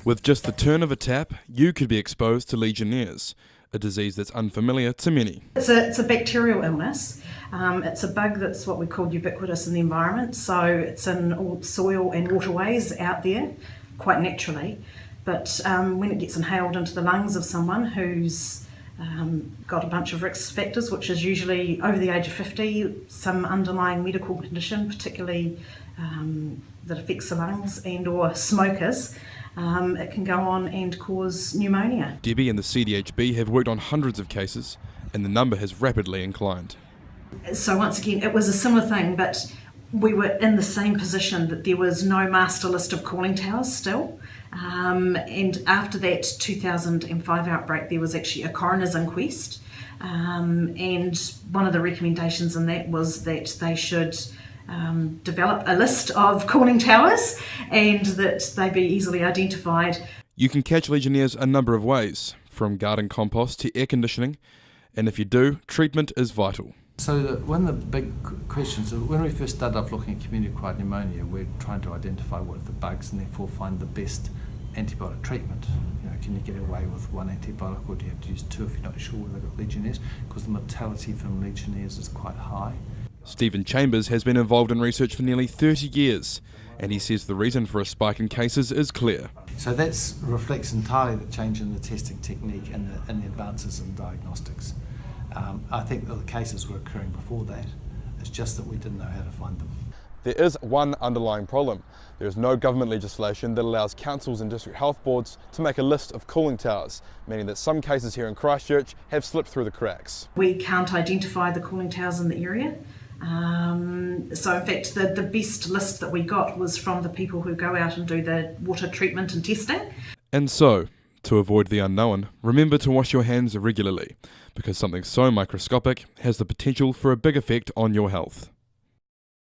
With just the turn of a tap, you could be exposed to Legionnaires, a disease that's unfamiliar to many. It's a bacterial illness. It's a bug that's what we call ubiquitous in the environment, so it's in all soil and waterways out there quite naturally. But when it gets inhaled into the lungs of someone who's got a bunch of risk factors, which is usually over the age of 50, some underlying medical condition, particularly that affects the lungs, and or smokers, it can go on and cause pneumonia. Debbie and the CDHB have worked on hundreds of cases, and the number has rapidly inclined. So once again, it was a similar thing, but we were in the same position that there was no master list of calling towers still. And after that 2005 outbreak, there was actually a coroner's inquest. And one of the recommendations in that was that they should develop a list of calling towers and that they be easily identified. You can catch Legionnaires a number of ways, from garden compost to air conditioning, and if you do, treatment is vital. So one of the big questions, when we first started off looking at community-acquired pneumonia, we're trying to identify what are the bugs and therefore find the best antibiotic treatment. Can you get away with one antibiotic, or do you have to use two if you're not sure whether they've got Legionnaires? Because the mortality from Legionnaires is quite high. Stephen Chambers has been involved in research for nearly 30 years, and he says the reason for a spike in cases is clear. So that reflects entirely the change in the testing technique and the advances in diagnostics. I think that the cases were occurring before that. It's just that we didn't know how to find them. There is one underlying problem. There is no government legislation that allows councils and district health boards to make a list of cooling towers, meaning that some cases here in Christchurch have slipped through the cracks. We can't identify the cooling towers in the area. So in fact, the best list that we got was from the people who go out and do the water treatment and testing. And so, to avoid the unknown, remember to wash your hands regularly, because something so microscopic has the potential for a big effect on your health.